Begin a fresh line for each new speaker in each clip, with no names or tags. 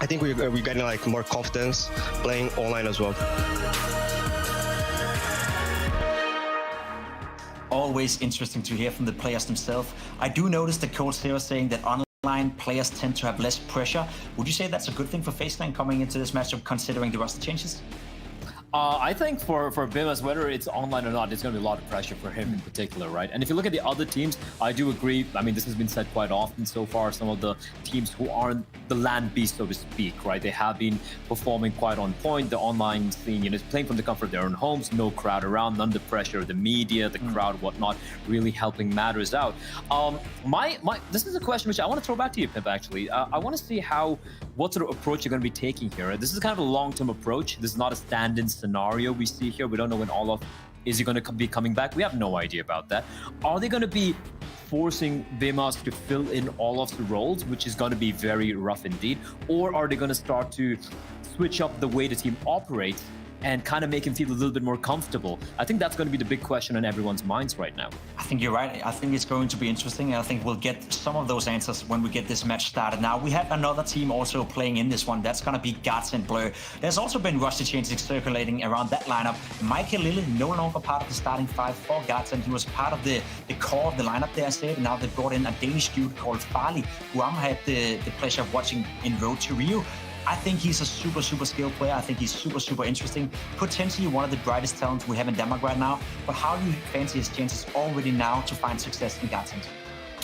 I think we're getting like more confidence playing online as well.
Always interesting to hear from the players themselves. I do notice the Cold Zero saying that online players tend to have less pressure. Would you say that's a good thing for Faze coming into this matchup, considering the roster changes?
I think for Bimas, whether it's online or not, there's going to be a lot of pressure for him in particular, right? And if you look at the other teams, I do agree. I mean, this has been said quite often so far. Some of the teams who aren't the land beast, so to speak, right? They have been performing quite on point. The online scene, you know, playing from the comfort of their own homes, no crowd around, none of the pressure of the media, the crowd, whatnot, really helping matters out. This is a question which I want to throw back to you, Pimp, actually. I want to see what sort of approach you're going to be taking here. This is kind of a long-term approach. This is not a stand-in scenario we see here. We don't know when Olaf is he going to be coming back. We have no idea about that. Are they going to be forcing Bimas to fill in all of the roles, which is going to be very rough indeed? Or are they going to start to switch up the way the team operates and kind of make him feel a little bit more comfortable? I think that's going to be the big question on everyone's minds right now.
I think you're right. I think it's going to be interesting. I think we'll get some of those answers when we get this match started. Now, we have another team also playing in this one. That's going to be Godsent Blur. There's also been roster changes circulating around that lineup. Michael Lille, no longer part of the starting five for Godsent. He was part of the core of the lineup there, I said. Now they brought in a Danish dude called Farley, who I had the pleasure of watching in Road to Rio. I think he's a super skilled player. I think he's super interesting. Potentially one of the brightest talents we have in Denmark right now. But how do you fancy his chances already now to find success in Godsent?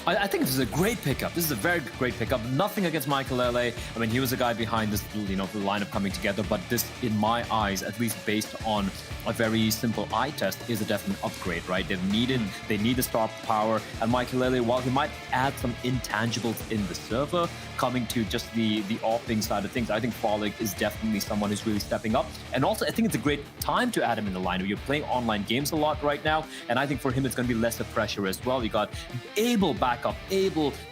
I think this is a great pickup. This is a very great pickup. Nothing against Michael Lele. I mean, he was a guy behind this, you know, the lineup coming together. But this, in my eyes, at least based on a very simple eye test, is a definite upgrade, right? They need the star power. And Michael Lele, while he might add some intangibles in the server, coming to just the offing side of things, I think Frolic is definitely someone who's really stepping up. And also, I think it's a great time to add him in the lineup. You're playing online games a lot right now, and I think for him it's going to be less of pressure as well. You got able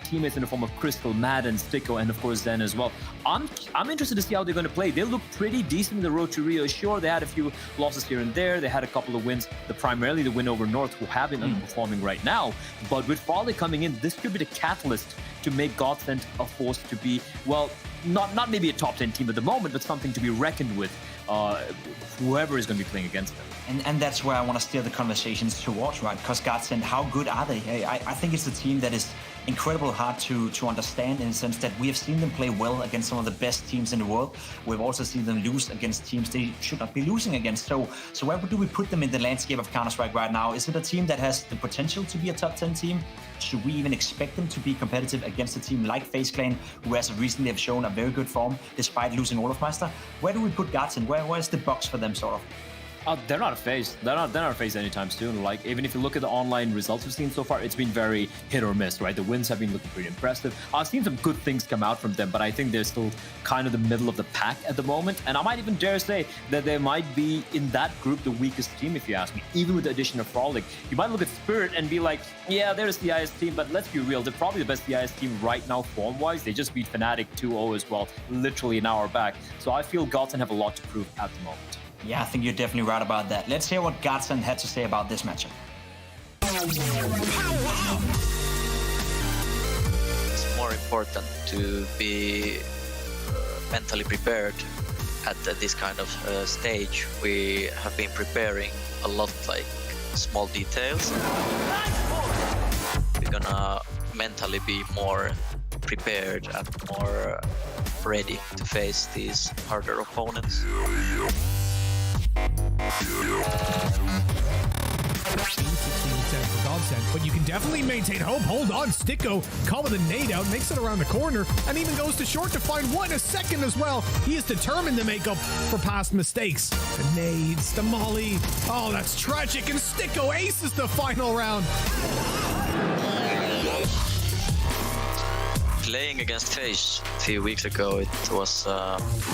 teammates in the form of Crystal, Madden, Sticko, and of course Zen as well. I'm interested to see how they're going to play. They look pretty decent in the road to Rio. Sure, they had a few losses here and there. They had a couple of wins, primarily the win over North, who have been underperforming right now. But with Frolic coming in, this could be the catalyst to make Godsent a force to be, well, not maybe a top 10 team at the moment, but something to be reckoned with, whoever is going to be playing against them.
And that's where I want to steer the conversations towards, right? Because Godsent, how good are they? I think it's a team that is incredibly hard to understand, in the sense that we have seen them play well against some of the best teams in the world. We've also seen them lose against teams they should not be losing against. So where do we put them in the landscape of Counter-Strike right now? Is it a team that has the potential to be a top 10 team? Should we even expect them to be competitive against a team like FaZe Clan, who as of recently have shown a very good form despite losing Olafmeister? Where do we put Godsent? Where's the box for them, sort of?
They're not a FaZe. They're not a FaZe anytime soon. Like, even if you look at the online results we've seen so far, it's been very hit or miss, right? The wins have been looking pretty impressive. I've seen some good things come out from them, but I think they're still kind of the middle of the pack at the moment. And I might even dare say that they might be, in that group, the weakest team, if you ask me, even with the addition of Frolic. You might look at Spirit and be like, yeah, there's the CIS team, but let's be real, they're probably the best CIS team right now form-wise. They just beat Fnatic 2-0 as well, literally an hour back. So I feel Godsent have a lot to prove at the moment.
Yeah, I think you're definitely right about that. Let's hear what Godsent had to say about this matchup.
It's more important to be mentally prepared at this kind of stage. We have been preparing a lot, like small details. We're gonna mentally be more prepared and more ready to face these harder opponents.
For Godsent, but you can definitely maintain hope. Hold on, Sticko caught with a nade out, makes it around the corner, and even goes to short to find one a second as well. He is determined to make up for past mistakes. The nades, the molly. Oh, that's tragic, and Sticko aces the final round.
Playing against Faze a few weeks ago, it was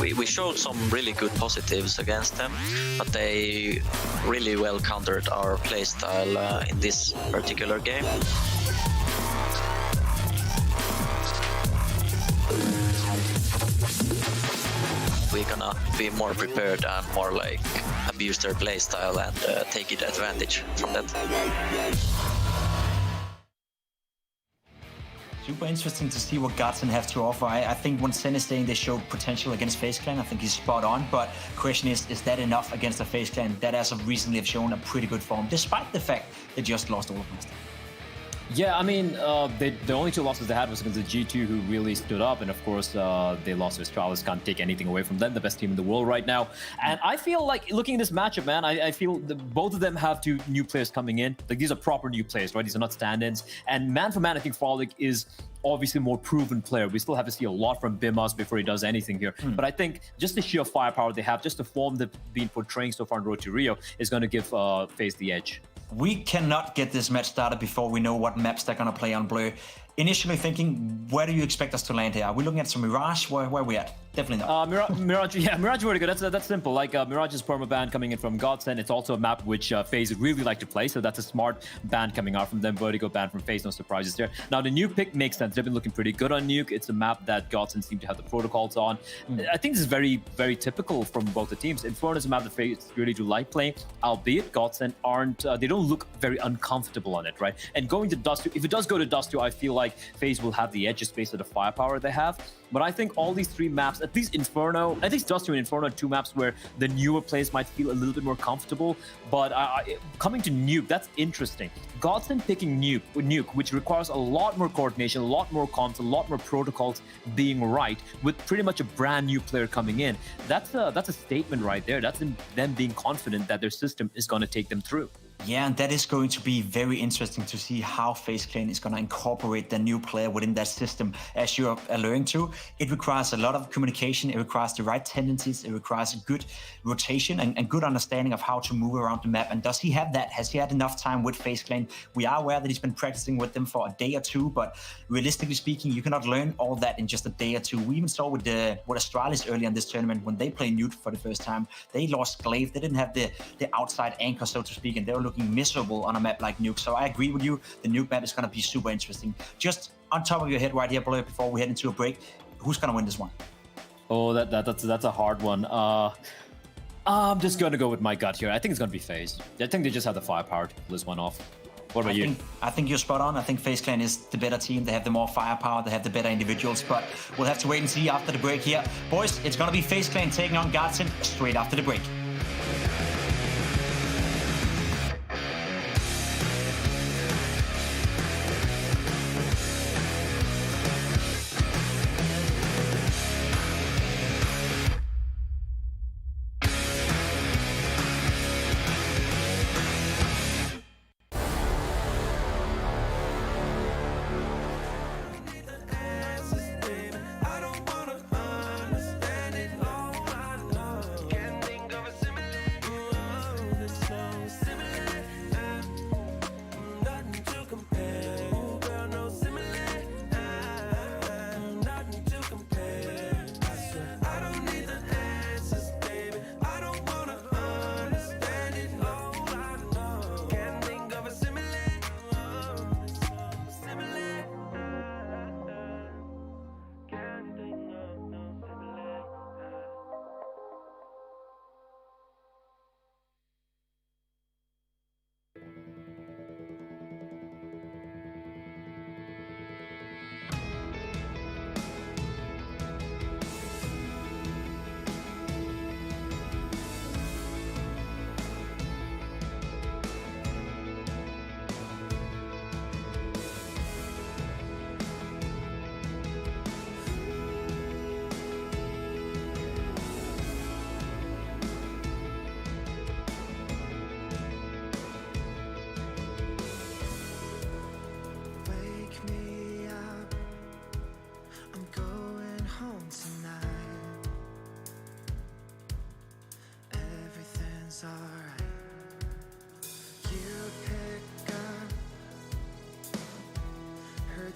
we showed some really good positives against them, but they really well countered our playstyle in this particular game. We're gonna be more prepared and more like abuse their playstyle and take it advantage from that.
Super interesting to see what Godsent have to offer. I think when Sen is saying they showed potential against FaZe Clan, I think he's spot on. But question is that enough against the FaZe Clan that as of recently have shown a pretty good form, despite the fact they just lost all of them?
Yeah, I mean, the only two losses they had was against the G2, who really stood up, and of course, they lost to Astralis. Can't take anything away from them, the best team in the world right now. And I feel like, looking at this matchup, man, I feel both of them have two new players coming in. Like, these are proper new players, right? These are not stand-ins. And man for man, I think Frolic is obviously a more proven player. We still have to see a lot from Bimas before he does anything here. But I think just the sheer firepower they have, just the form they've been portraying so far on Road to Rio, is going to give FaZe the edge.
We cannot get this match started before we know what maps they're going to play on Blur. Initially thinking, where do you expect us to land here? Are we looking at some Mirage? Where are we at? Definitely not.
Mirage, yeah, Mirage very good. That's simple. Like, Mirage is perma-ban coming in from Godsent. It's also a map which FaZe really like to play, so that's a smart ban coming out from them. Vertigo ban from FaZe, no surprises there. Now, the Nuke pick makes sense. They've been looking pretty good on Nuke. It's a map that Godsent seem to have the protocols on. I think this is very, very typical from both the teams. Inferno is a map that FaZe really do like playing, albeit Godsent aren't, they don't look very uncomfortable on it, right? And going to Dust 2, if it does go to Dust 2, I feel like FaZe will have the edge just based on the firepower they have. But I think all these three maps, at least Inferno, at least Dust 2 and Inferno, are two maps where the newer players might feel a little bit more comfortable. But coming to Nuke, that's interesting. Godsent picking Nuke, which requires a lot more coordination, a lot more comms, a lot more protocols being right, with pretty much a brand new player coming in. That's a statement right there. That's them being confident that their system is going to take them through.
Yeah, and that is going to be very interesting to see how FaZe Clan is going to incorporate the new player within that system. As you're alluding to, it requires a lot of communication, it requires the right tendencies, it requires a good rotation and good understanding of how to move around the map. And does he have that? Has he had enough time with FaZe Clan? We are aware that he's been practicing with them for a day or two, but realistically speaking, you cannot learn all that in just a day or two. We even saw with Astralis early in this tournament, when they played Nuke for the first time, they lost Glaive. They didn't have the outside anchor, so to speak, and they were looking miserable on a map like Nuke. So I agree with you. The Nuke map is going to be super interesting. Just on top of your head right here, Blur, before we head into a break, who's going to win this one?
Oh, that's a hard one. I'm just going to go with my gut here. I think it's going to be FaZe. I think they just have the firepower to pull this one off. What about you?
I think you're spot on. I think FaZe Clan is the better team. They have the more firepower. They have the better individuals. But we'll have to wait and see after the break here. Boys, it's going to be FaZe Clan taking on Godsent straight after the break.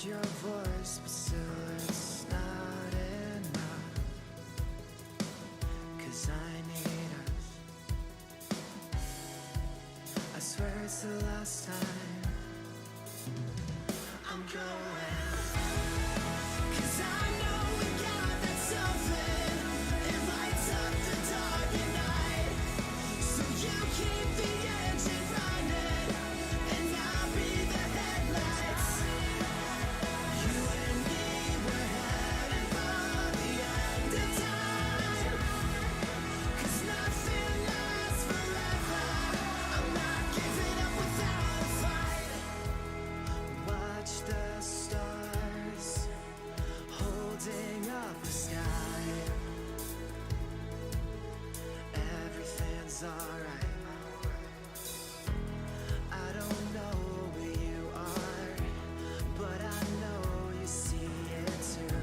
Your voice, but still it's not enough. 'Cause I need us. I swear it's the last time I'm going. 'Cause I know we got that something. It lights up the dark at night. So you keep the engine running, and I'll be the headlights. You and it's alright. I don't know where you are, but I know you see it too.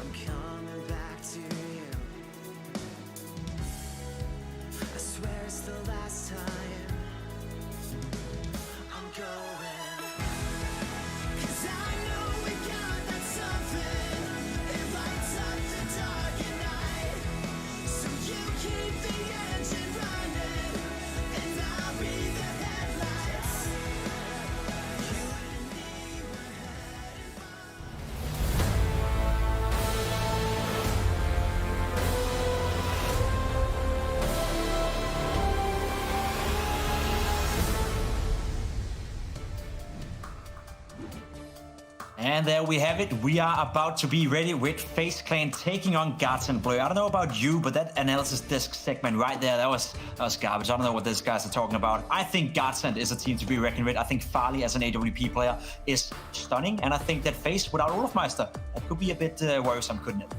I'm coming back to you. I swear it's the last time I'm going. 'Cause I know we got that something. It lights up the dark at night. So you keep the engine running, and I'll be the headlights. You and me were headed for.
And there we have it. We are about to be ready with Faze Clan taking on Godsent Blur. I don't know about you, but that analysis disc segment right there, that was garbage. I don't know what these guys are talking about. I think Godsent is a team to be reckoned with. I think Farley as an AWP player is stunning. And I think that Faze without Olofmeister, that could be a bit worrisome, couldn't it?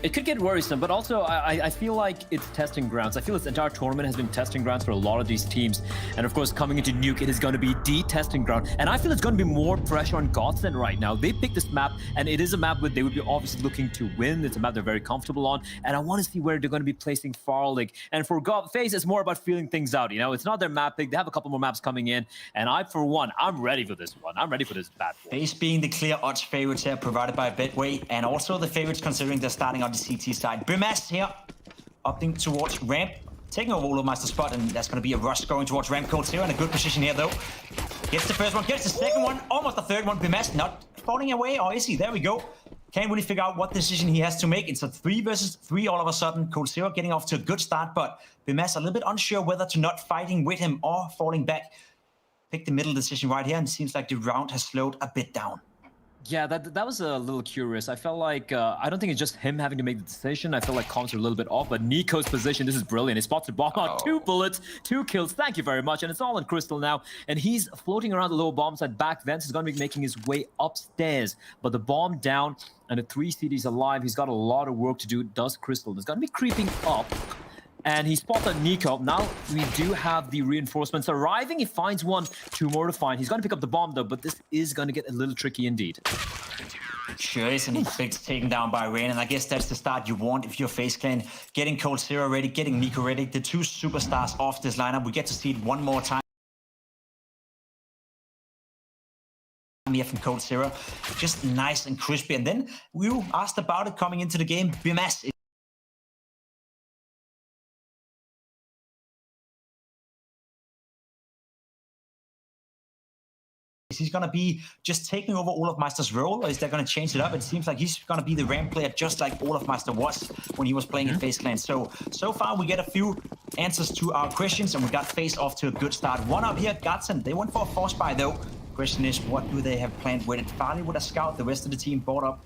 It could get worrisome, but also I feel like it's testing grounds. I feel this entire tournament has been testing grounds for a lot of these teams. And of course, coming into Nuke, it is going to be the testing ground. And I feel it's going to be more pressure on Godsent right now. They picked this map, and it is a map where they would be obviously looking to win. It's a map they're very comfortable on. And I want to see where they're going to be placing Farlig. And for Faze, it's more about feeling things out. You know, it's not their map pick. They have a couple more maps coming in. And I, for one, I'm ready for this one. I'm ready for this bad boy.
Faze being the clear odds favorites here, provided by Betway, and also the favorites considering they're starting on the CT side. Bimas here, opting towards ramp, taking over Olofmeister's spot, and that's going to be a rush going towards ramp. Cold here in a good position here, though. Gets the first one, gets the second one, almost the third one. Bimas not falling away, or is he? There we go. Can't really figure out what decision he has to make. It's a 3 versus 3 all of a sudden. Cold Zero getting off to a good start, but Bimas a little bit unsure whether to not fighting with him or falling back. Pick the middle decision right here, and it seems like the round has slowed a bit down.
Yeah, that was a little curious. I felt like, I don't think it's just him having to make the decision. I felt like comms are a little bit off, but Nico's position, this is brilliant. He spots the bomb out, 2 bullets, 2 kills. Thank you very much. And it's all on Crystal now. And he's floating around the lower bomb side back. Vance is going to be making his way upstairs. But the bomb down and the 3 CDs alive. He's got a lot of work to do, does Crystal. He's going to be creeping up. And he spotted Nico. Now we do have the reinforcements arriving. He finds 1, 2 more to find. He's going to pick up the bomb though, but this is going to get a little tricky indeed.
Sure is, and he gets taken down by Rain, and I guess that's the start you want if you're Faze Clan. Getting Cold Zero ready, getting Nico ready, the 2 superstars off this lineup. We get to see it one more time here from Cold Zero. Just nice and crispy. And then we asked about it coming into the game. Bimas He's going to be just taking over Olofmeister's role, or is that going to change it up? It seems like he's going to be the ramp player just like Olofmeister was when he was playing in Faze Clan. So far we get a few answers to our questions, and we got Faze off to a good start. One up here, Godsent. They went for a force buy though. Question is, what do they have planned with it? Farley with a scout, the rest of the team bought up